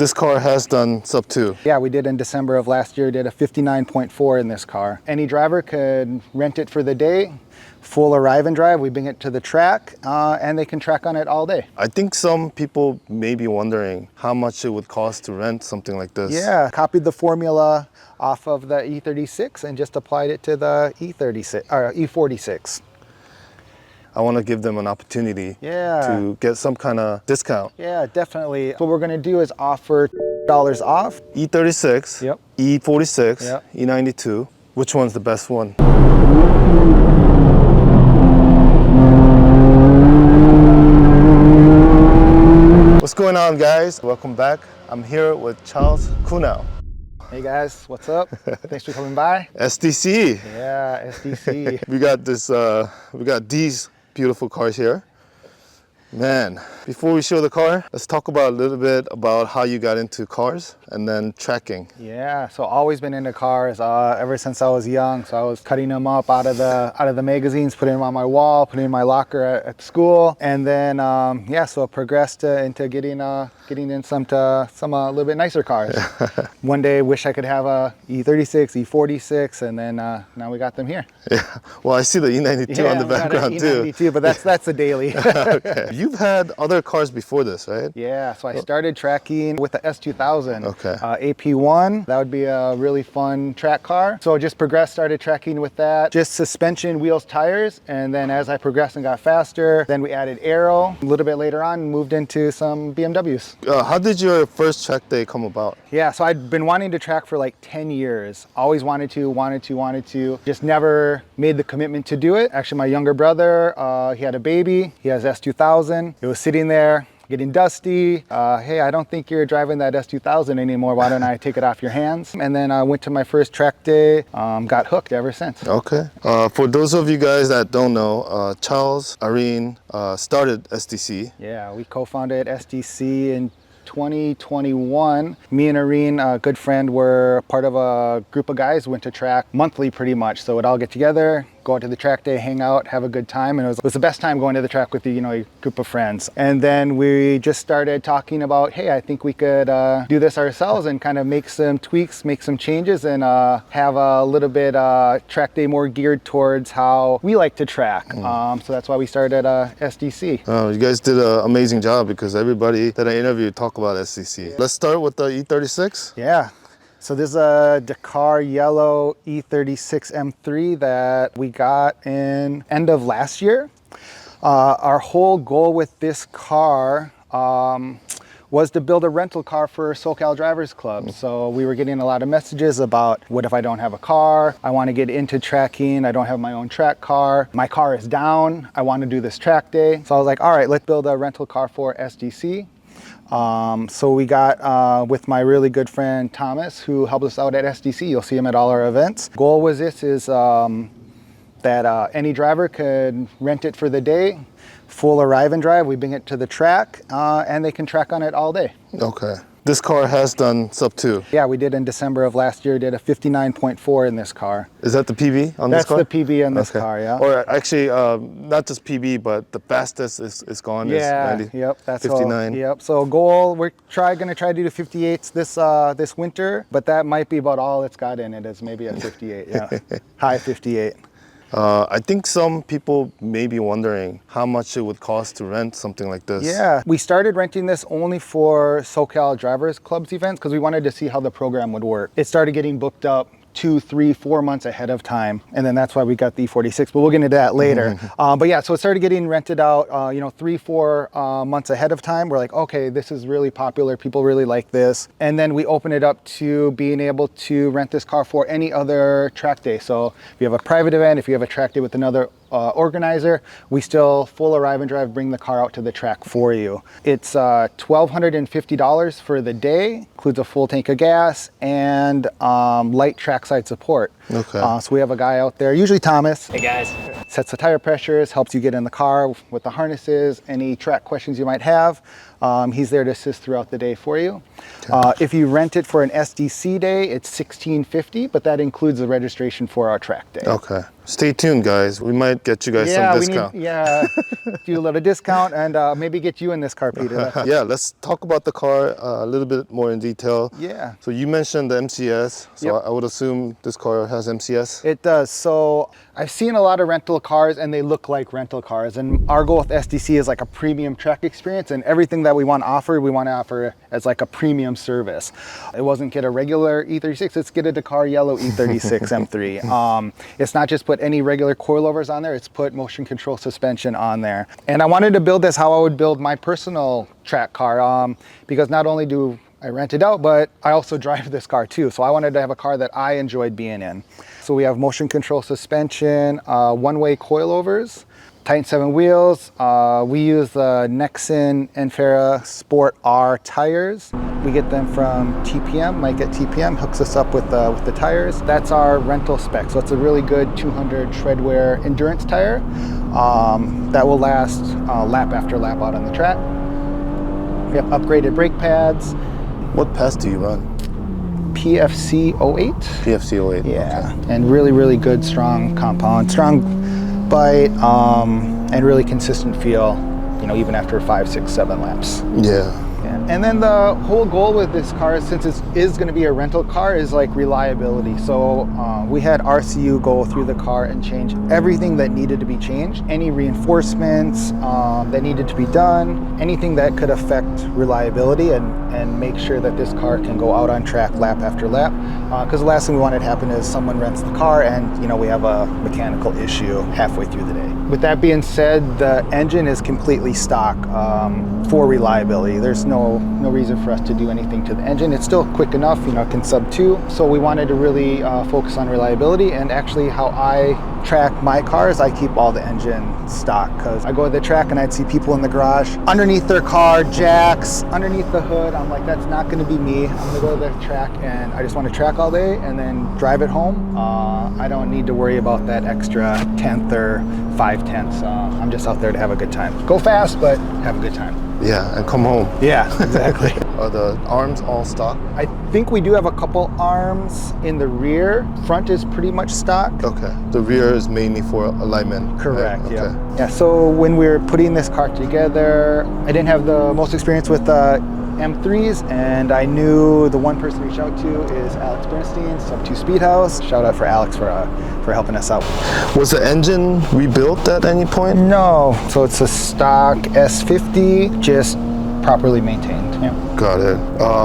This car has done sub 2. Yeah, we did in December of last year, did a 59.4 in this car. Any driver could rent it for the day, full arrive and drive. We bring it to the track and they can track on it all day. I think some people may be wondering how much it would cost to rent something like this. Yeah, copied the formula off of the E36 and just applied it to the E36 or E46. I want to give them an opportunity to get some kind of discount. Yeah, definitely. What we're going to do is offer $10 off. E36, Yep. E46, Yep. E92. Which one's the best one? What's going on, guys? Welcome back. I'm here with Charles Kuhnau. Hey guys, what's up? Thanks for coming by. SDC. Yeah, SDC. We got these beautiful cars here. Man, before we show the car, let's talk about a little bit about how you got into cars and then tracking. Yeah, so always been into cars ever since I was young. So I was cutting them up out of the magazines, putting them on my wall, putting them in my locker at school, and then yeah, so it progressed into getting in some a little bit nicer cars. One day, wish I could have a E36, E46, and then now we got them here. Yeah, well, I see the E92 on the background E92, too. But that's a daily. Okay. You've had other cars before this, right? Yeah, so I started tracking with the S2000. Okay. AP1, that would be a really fun track car. So just progressed, started tracking with that. Just suspension, wheels, tires, and then as I progressed and got faster, then we added aero. A little bit later on, moved into some BMWs. How did your first track day come about? Yeah, so I'd been wanting to track for like 10 years. Always wanted to, just never made the commitment to do it. Actually, my younger brother, he had a baby, he has S2000. It was sitting there, getting dusty. Hey, I don't think you're driving that S2000 anymore. Why don't I take it off your hands? And then I went to my first track day, got hooked ever since. Okay. For those of you guys that don't know, Charles, Irene started SDC. Yeah, we co-founded SDC in 2021. Me and Irene, a good friend, were part of a group of guys, went to track monthly pretty much. So we'd all get together, go out to the track day, hang out, have a good time. And it was the best time going to the track with a group of friends. And then we just started talking about, hey, I think we could do this ourselves and kind of make some tweaks, make some changes, and have a little bit track day more geared towards how we like to track. So that's why we started SDC. Oh, you guys did an amazing job because everybody that I interviewed talk about SDC. Yeah. Let's start with the E36. Yeah. So this is a Dakar yellow E36 M3 that we got in end of last year. Our whole goal with this car was to build a rental car for SoCal Drivers Club. So we were getting a lot of messages about, what if I don't have a car? I want to get into tracking. I don't have my own track car. My car is down. I want to do this track day. So I was like, all right, let's build a rental car for SDC. So we got with my really good friend Thomas, who helped us out at SDC. You'll see him at all our events. Goal was that any driver could rent it for the day, full arrive and drive. We bring it to the track and they can track on it all day. Okay. This car has done sub 2. Yeah, we did in December of last year, did a 59.4 in this car. Is that the PB on this car? That's the PB on this car, yeah. Or actually, not just PB, but the fastest is gone. Yeah, is 90, yep, that's 59. All, yep, so goal, we're gonna try to do 58s this winter, but that might be about all it's got in it, is maybe a 58, yeah. High 58. I think some people may be wondering how much it would cost to rent something like this. Yeah, we started renting this only for SoCal Drivers Club's events because we wanted to see how the program would work. It started getting booked up 2, 3, 4 months ahead of time, and then that's why we got the E46, but we'll get into that later. But yeah, so it started getting rented out 3, 4 months ahead of time. We're like, okay, this is really popular, people really like this, and then we open it up to being able to rent this car for any other track day. So if you have a private event, if you have a track day with another organizer, we still full arrive and drive, bring the car out to the track for you. It's $1,250 for the day, includes a full tank of gas and light trackside support. Okay. So we have a guy out there, usually Thomas. Hey guys. Sets the tire pressures, helps you get in the car with the harnesses, any track questions you might have. He's there to assist throughout the day for you. If you rent it for an SDC day, it's $16.50, but that includes the registration for our track day. Okay. Stay tuned, guys. We might get you guys some discount. Do a little discount and maybe get you in this car, Peter. Yeah, let's talk about the car a little bit more in detail. Yeah. So you mentioned the MCS, so I would assume this car has MCS? It does. So I've seen a lot of rental cars and they look like rental cars, and our goal with SDC is like a premium track experience, and everything that we want to offer as like a premium service. It wasn't get a regular E36, it's get a Dakar yellow E36 M3. It's not just put any regular coilovers on there, it's put motion control suspension on there. And I wanted to build this how I would build my personal track car, because not only do I rent it out, but I also drive this car too. So I wanted to have a car that I enjoyed being in. So we have motion control suspension, one-way coilovers, Titan 7 wheels. We use the Nexen Enfera Sport R tires. We get them from TPM. Mike at TPM hooks us up with the tires. That's our rental spec. So it's a really good 200 treadwear endurance tire that will last lap after lap out on the track. We have upgraded brake pads. What pads do you run? PFC 08. PFC 08. Yeah, Okay. and really good strong compound, strong bite, and really consistent feel, even after 5, 6, 7 laps. Yeah. And then the whole goal with this car, since it is going to be a rental car, is like reliability. So we had RCU go through the car and change everything that needed to be changed, any reinforcements that needed to be done, anything that could affect reliability, and make sure that this car can go out on track lap after lap. Because the last thing we wanted to happen is someone rents the car and we have a mechanical issue halfway through the day. With that being said, the engine is completely stock for reliability. There's no reason for us to do anything to the engine. It's still quick enough, it can sub 2. So we wanted to really focus on reliability, and actually how I track my cars, I keep all the engine stock, because I go to the track and I'd see people in the garage underneath their car, jacks, underneath the hood. I'm like, that's not gonna be me. I'm gonna go to the track and I just want to track all day and then drive it home. I don't need to worry about that extra 10th or 5/10ths. I'm just out there to have a good time. Go fast, but have a good time. Yeah, and come home. Yeah, exactly. Are the arms all stock? I think we do have a couple arms in the rear. Front is pretty much stock. Okay. The rear is mainly for alignment. Correct, right? yeah. Okay. Yeah, so when we were putting this car together, I didn't have the most experience with M3s, and I knew the one person to reach out to is Alex Bernstein, Sub 2 Speedhouse. Shout out for Alex for helping us out. Was the engine rebuilt at any point? No, so it's a stock S50, just properly maintained. Yeah. Got it.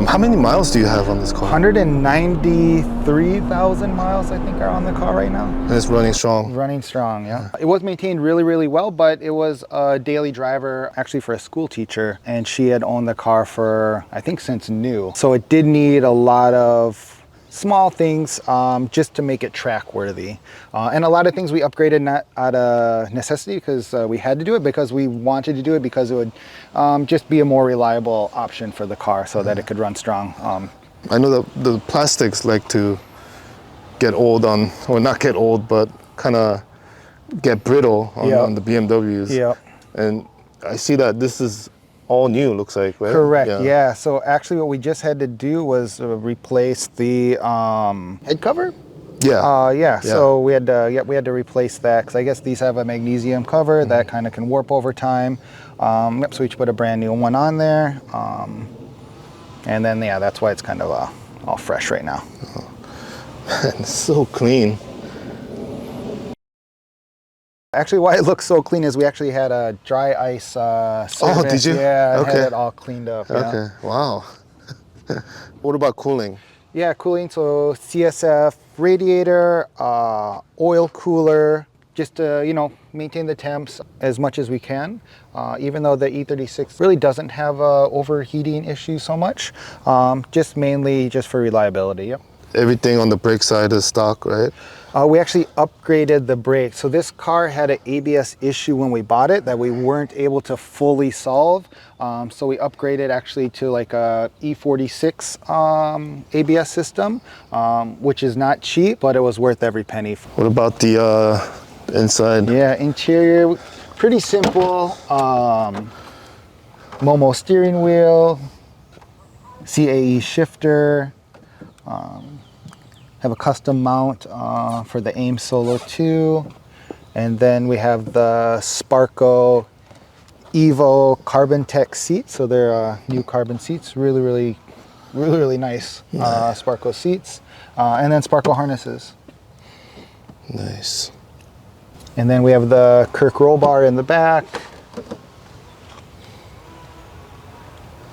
How many miles do you have on this car? 193,000 miles, I think, are on the car right now. And it's running strong. Running strong, yeah. It was maintained really well, but it was a daily driver, actually for a school teacher, and she had owned the car for, I think, since new. So it did need a lot of small things just to make it track worthy. And a lot of things we upgraded not out of necessity, because we had to do it, because we wanted to do it, because it would just be a more reliable option for the car so that it could run strong. I know that the plastics like to get old or not get old, but kind of get brittle on the BMWs. Yeah. And I see that this is all new, looks like, right? Correct, yeah. So actually what we just had to do was replace the head cover. Yeah. So we had to replace that, because I guess these have a magnesium cover that kind of can warp over time. So we put a brand new one on there. And then, that's why it's kind of all fresh right now. Oh. Man, it's so clean. Actually, why it looks so clean is we actually had a dry ice service. Oh, did you? Yeah, Okay. had it all cleaned up. Yeah. Okay, wow. What about cooling? Yeah, cooling, so CSF radiator, oil cooler, just to, maintain the temps as much as we can. Even though the E36 really doesn't have a overheating issue so much, just mainly just for reliability, yep. Everything on the brake side is stock, right? We actually upgraded the brakes. So this car had an ABS issue when we bought it that we weren't able to fully solve. So we upgraded actually to like a E46 ABS system, which is not cheap, but it was worth every penny. What about the inside? Yeah, interior, pretty simple. Momo steering wheel, CAE shifter, have a custom mount for the AIM Solo 2, and then we have the Sparco Evo Carbon Tech seats. So they're new carbon seats, really nice Sparco seats, and then Sparco harnesses. Nice. And then we have the Kirk roll bar in the back.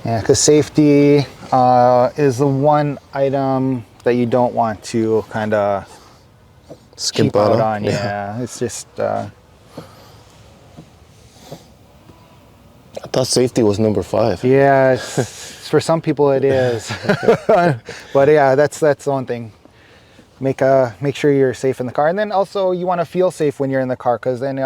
Yeah, because safety is the one item that you don't want to kind of Skimp cheap out out on. Yeah, it's just. I thought safety was number 5. Yeah, for some people it is. But yeah, that's the one thing. Make sure you're safe in the car, and then also you want to feel safe when you're in the car, because then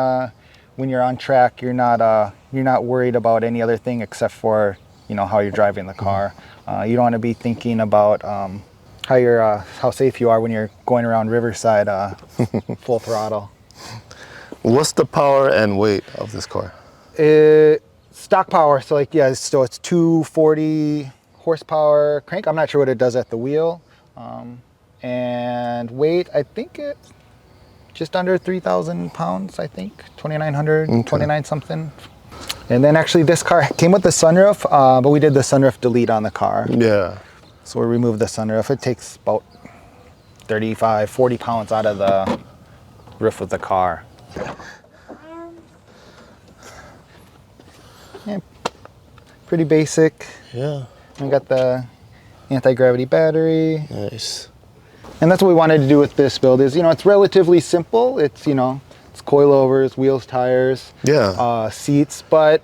when you're on track, you're not worried about any other thing except for how you're driving the car. You don't want to be thinking about how safe you are when you're going around Riverside full throttle. What's the power and weight of this car? Stock power, so so it's 240 horsepower crank. I'm not sure what it does at the wheel. And weight, I think it's just under 3,000 pounds, I think. 2,900, okay. 29 something. And then actually this car came with the sunroof, but we did the sunroof delete on the car. Yeah. So we removed the sunroof. It takes about 35, 40 pounds out of the roof of the car. Yeah, pretty basic. Yeah. We got the anti-gravity battery. Nice. And that's what we wanted to do with this build is, it's relatively simple. It's, it's coilovers, wheels, tires, seats, but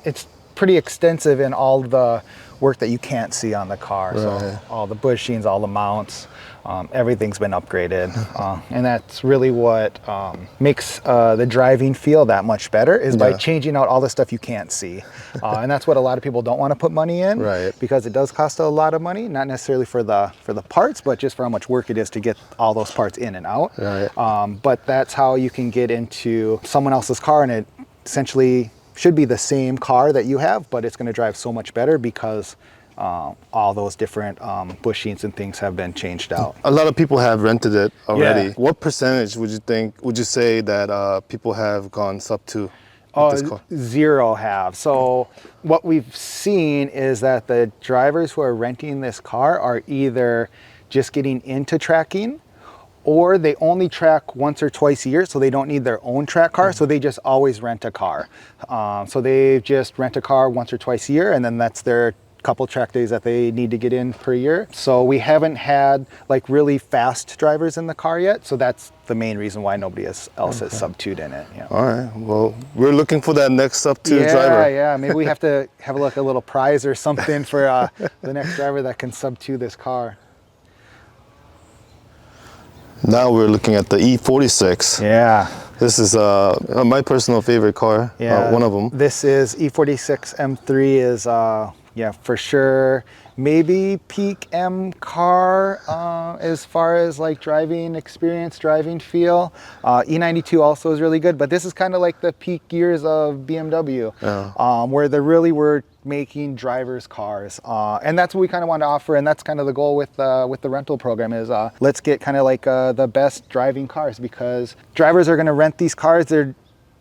it's pretty extensive in all the work that you can't see on the car. Right. So all the bushings, all the mounts, everything's been upgraded. And that's really what makes the driving feel that much better is by changing out all the stuff you can't see. And that's what a lot of people don't want to put money in, because it does cost a lot of money, not necessarily for the parts, but just for how much work it is to get all those parts in and out. But that's how you can get into someone else's car, and it essentially should be the same car that you have, but it's going to drive so much better because all those different bushings and things have been changed out. A lot of people have rented it already. Yeah. What percentage would you say that people have gone sub to with this car? 0 have. So what we've seen is that the drivers who are renting this car are either just getting into tracking, or they only track once or twice a year, so they don't need their own track car, so they just always rent a car. So they just rent a car once or twice a year, and then that's their couple track days that they need to get in per year. So we haven't had really fast drivers in the car yet, so that's the main reason why nobody else is sub-2'd in it. Yeah. All right, well, we're looking for that next sub-2 driver. Yeah, maybe we have to have a little prize or something for the next driver that can sub-2 this car. Now we're looking at the E46. Yeah. This is my personal favorite car, one of them. This is E46 M3 is, for sure, maybe peak M car as far as driving experience, driving feel. E92 also is really good, but this is kind of like the peak years of BMW, where they really were making drivers cars, and that's what we kind of want to offer, and that's kind of the goal with the rental program is let's get kind of the best driving cars, because drivers are going to rent these cars.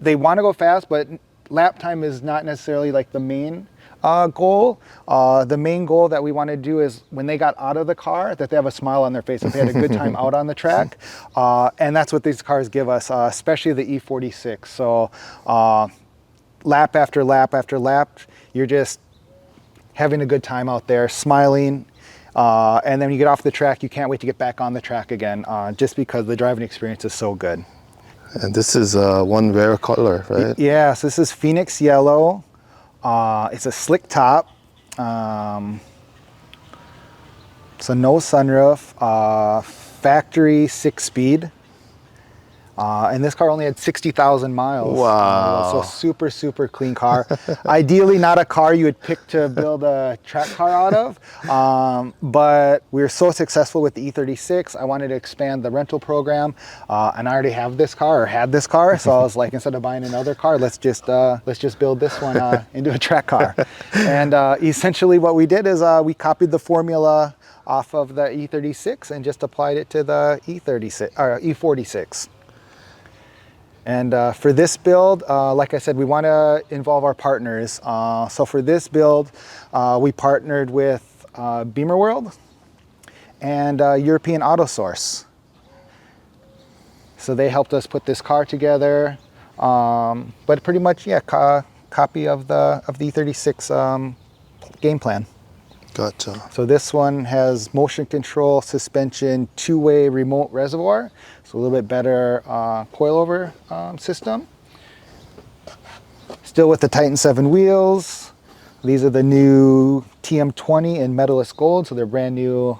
They want to go fast, but lap time is not necessarily the main goal. The main goal that we want to do is when they got out of the car, that they have a smile on their face, that they had a good time out on the track, and that's what these cars give us, especially the E46. So lap after lap after lap, you're just having a good time out there, smiling, and then when you get off the track, you can't wait to get back on the track again, just because the driving experience is so good. And this is one rare color, right? Yeah, so this is Phoenix Yellow. It's a slick top. So no sunroof, factory 6-speed. And this car only had 60,000 miles. Wow. So super, super clean car. Ideally not a car you would pick to build a track car out of. But we were so successful with the E36, I wanted to expand the rental program. And I already have this car, or had this car. So I was like, instead of buying another car, let's just build this one into a track car. And essentially what we did is we copied the formula off of the E36 and just applied it to the E46. And for this build, like I said, we want to involve our partners. So for this build, we partnered with Beamer World and European Auto Source. So they helped us put this car together. But pretty much, yeah, copy of the E36 game plan. Gotcha. So this one has motion control, suspension, two-way remote reservoir. So a little bit better coilover system. Still with the Titan 7 wheels. These are the new TM20 in Medalist Gold, so they're brand new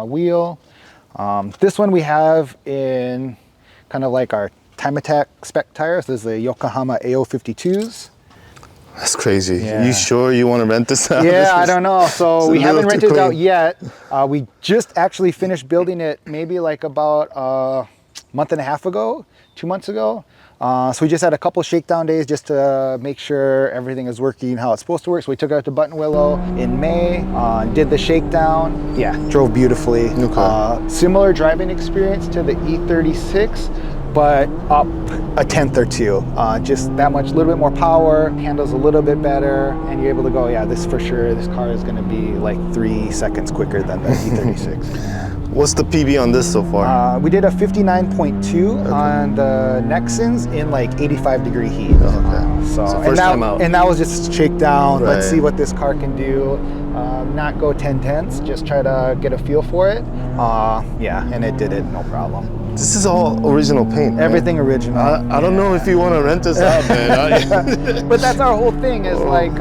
wheel. This one we have in kind of like our Time Attack spec tires. This is the Yokohama AO52s. That's crazy. Yeah. You sure you want to rent this out? Yeah, I don't know. So we haven't rented it out clean. yet. We just actually finished building it maybe like about a month and a half ago, 2 months ago. So we just had a couple shakedown days just to make sure everything is working how it's supposed to work. So we took it out to Button Willow in May, did the shakedown. Yeah, drove beautifully. Okay. Similar driving experience to the E36, but up a tenth or two. Just that much, a little bit more power, handles a little bit better, and you're able to go, yeah, this for sure, this car is gonna be like 3 seconds quicker than the E36. What's the PB on this so far? We did a 59.2 on the Nexans in like 85-degree heat. Okay. So first time out. And that was just shakedown. Let's Right. see what this car can do. Not go 10/10ths, just try to get a feel for it. Yeah, and it did it, no problem. This is all original paint, right? Everything original. I don't know if you want to rent this out, man. But that's our whole thing is like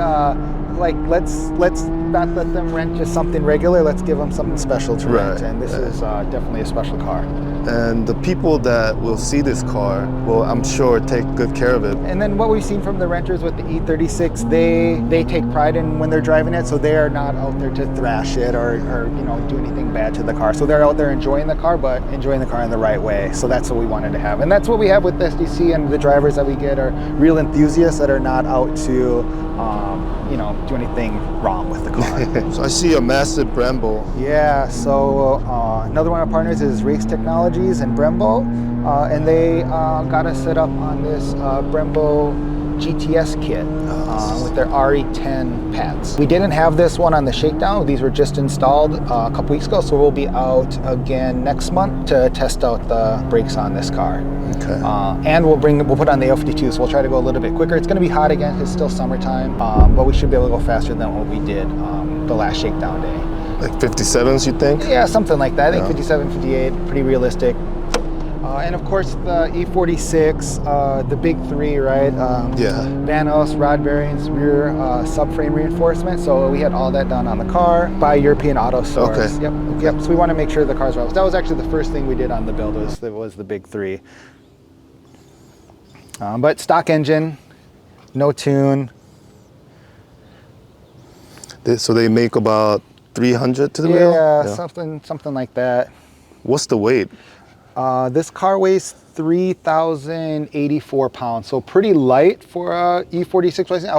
let's not let them rent just something regular. Let's give them something special to rent, and this is definitely a special car. And the people that will see this car will, I'm sure, take good care of it. And then what we've seen from the renters with the E36, they take pride in when they're driving it, so they are not out there to thrash it or you know, do anything bad to the car. So they're out there enjoying the car, but enjoying the car in the right way. So that's what we wanted to have, and that's what we have with SDC, and the drivers that we get are real enthusiasts that are not out to you know, do anything wrong with the car. So I see a massive Brembo. Yeah, so another one of our partners is Race Technologies and Brembo, and they got us set up on this Brembo GTS kit with their RE10 pads. We didn't have this one on the shakedown. These were just installed a couple weeks ago, so we'll be out again next month to test out the brakes on this car. Okay. And we'll put on the AO52, so we'll try to go a little bit quicker. It's going to be hot again. It's still summertime, but we should be able to go faster than what we did the last shakedown day. Like 57s, you think? Yeah, something like that. I think 57, 58, pretty realistic. And of course the E46, the big three, right? Yeah. Vanos, rod bearings, rear subframe reinforcement. So we had all that done on the car by European Auto Source. Okay. Yep. So we want to make sure the car's right. That was actually the first thing we did on the build was the big three. But stock engine, no tune. So they make about 300 to the wheel? Yeah, something like that. What's the weight? This car weighs 3,084 pounds, so pretty light for a E46 racing.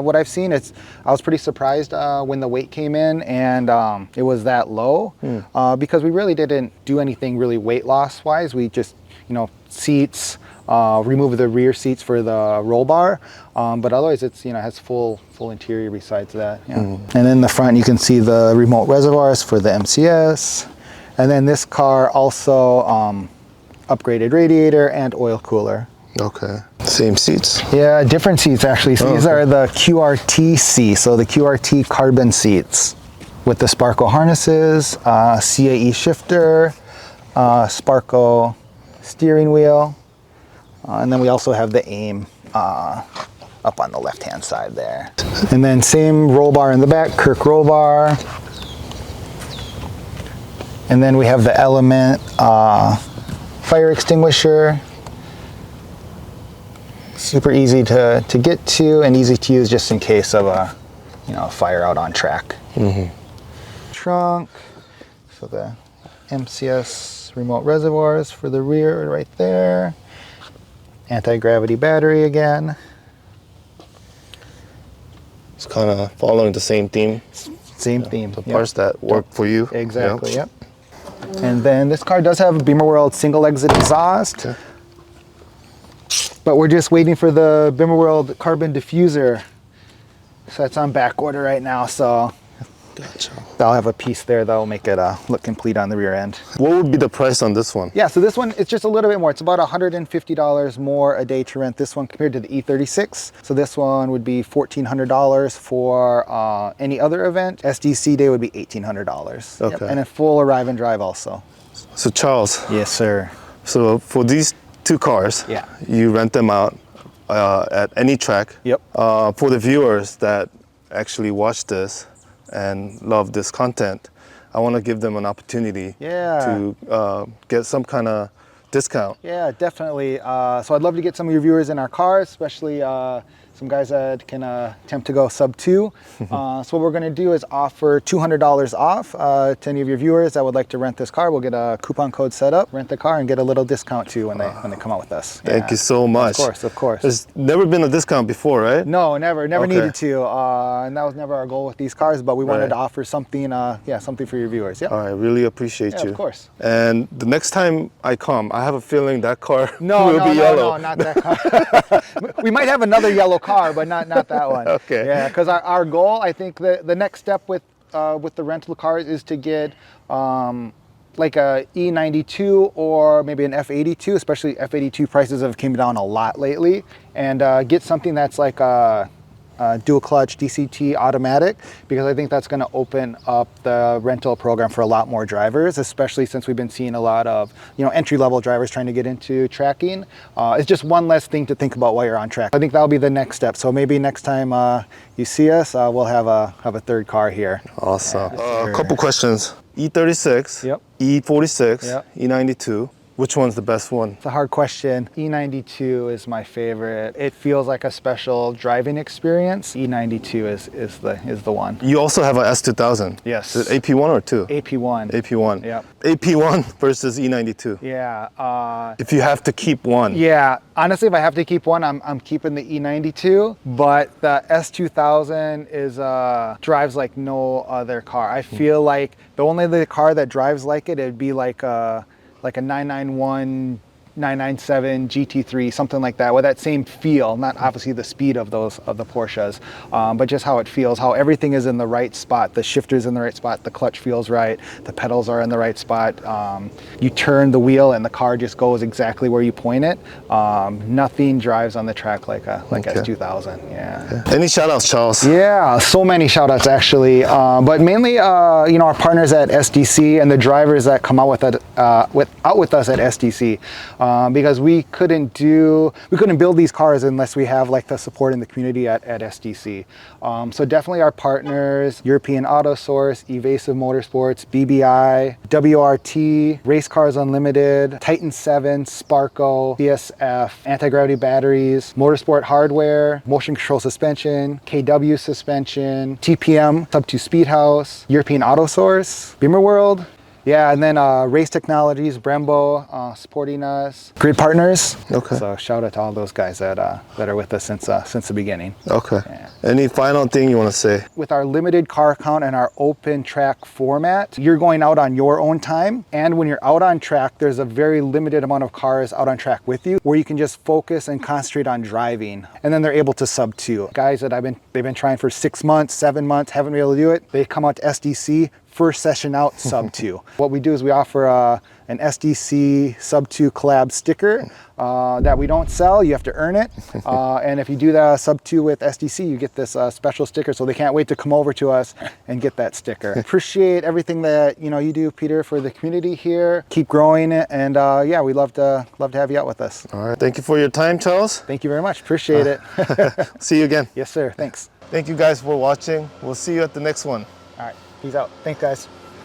What I've seen, I was pretty surprised when the weight came in and it was that low because we really didn't do anything really weight loss wise. We just, you know, seats, remove the rear seats for the roll bar, but otherwise it's, you know, has full interior besides that. Yeah. And in the front you can see the remote reservoirs for the MCS. And then this car also upgraded radiator and oil cooler. Okay. Same seats? Yeah, different seats actually. So these are the QRT-C, so the QRT carbon seats with the Sparco harnesses, CAE shifter, Sparco steering wheel, and then we also have the AIM up on the left-hand side there. And then same roll bar in the back, Kirk roll bar. And then we have the Element fire extinguisher, super easy to get to and easy to use just in case of a, you know, fire out on track. Trunk, so the MCS remote reservoirs for the rear right there. Anti-gravity battery again. It's kind of following the same theme. Same theme. The parts that work for you. Exactly, yep. And then this car does have a Beamer World single exit exhaust. Okay. But we're just waiting for the Beamer World carbon diffuser. So that's on back order right now, so Gotcha. I'll have a piece there that'll make it look complete on the rear end. What would be the price on this one? Yeah, so this one, it's just a little bit more. It's about $150 more a day to rent this one compared to the E36. So this one would be $1,400 for any other event. SDC day would be $1,800. Okay. Yep. And a full arrive and drive also. So Charles, Yes, sir. so for these two cars, Yeah. you rent them out at any track. Yep. For the viewers that actually watch this and love this content, I want to give them an opportunity to get some kind of discount. Yeah, definitely. So I'd love to get some of your viewers in our cars, especially some guys that can attempt to go sub 2. So what we're going to do is offer $200 off to any of your viewers that would like to rent this car. We'll get a coupon code set up, rent the car, and get a little discount too when they come out with us. Thank you so much. Of course. There's never been a discount before, right? No, never Okay. needed to, and that was never our goal with these cars. But we wanted to offer something, something for your viewers. Yeah. All right, really appreciate you. Of course. And the next time I come, I have a feeling that car No, will be yellow. No, not that car. We might have another yellow car, but not that one. Okay. Yeah, because our goal, I think the next step with the rental cars is to get like a E92 or maybe an F82, especially F82 prices have came down a lot lately, and get something that's like a dual clutch DCT automatic, because I think that's going to open up the rental program for a lot more drivers, especially since we've been seeing a lot of, you know, entry-level drivers trying to get into tracking. It's just one less thing to think about while you're on track. I think that'll be the next step. So maybe next time you see us, we'll have a third car here. Awesome. A couple questions. E36, Yep. E46, Yep. E92. Which one's the best one? It's a hard question. E92 is my favorite. It feels like a special driving experience. E92 is the one. You also have a S2000. Yes. Is it AP1 or 2? AP1. AP1. Yep. AP1 versus E92. Yeah. If you have to keep one. Yeah. Honestly, if I have to keep one, I'm keeping the E92. But the S2000 is drives like no other car. I feel like the only other car that drives like it'd be like a 991, 997 GT3, something like that, with that same feel, not obviously the speed of the Porsches, but just how it feels, how everything is in the right spot. The shifter's in the right spot, the clutch feels right, the pedals are in the right spot. You turn the wheel and the car just goes exactly where you point it. Nothing drives on the track like S2000. Yeah. Any shout outs, Charles? Yeah, so many shout outs actually, but mainly you know, our partners at SDC and the drivers that come out with us at SDC. Because we couldn't build these cars unless we have like the support in the community at SDC. So definitely our partners: European Auto Source, Evasive Motorsports, BBI, WRT, Race Cars Unlimited, Titan 7, Sparco, CSF, anti-gravity batteries, Motorsport Hardware, motion control suspension, KW suspension, TPM, Sub 2 Speed House, European Auto Source, Beamer World. Yeah, and then Race Technologies, Brembo, supporting us. Great partners. Okay. So shout out to all those guys that are with us since the beginning. Okay. Yeah. Any final thing you want to say? With our limited car count and our open track format, you're going out on your own time. And when you're out on track, there's a very limited amount of cars out on track with you where you can just focus and concentrate on driving. And then they're able to sub 2. Guys that they've been trying for 6 months, 7 months, haven't been able to do it. They come out to SDC, first session out, sub 2. What we do is we offer an SDC sub 2 collab sticker that we don't sell. You have to earn it. And if you do the sub 2 with SDC, you get this special sticker. So they can't wait to come over to us and get that sticker. Appreciate everything that you do, Peter, for the community here. Keep growing it, and yeah, we'd love to have you out with us. All right. Thank you for your time, Charles. Thank you very much. Appreciate it. See you again. Yes, sir. Thanks. Thank you guys for watching. We'll see you at the next one. All right. Peace out. Thanks, guys.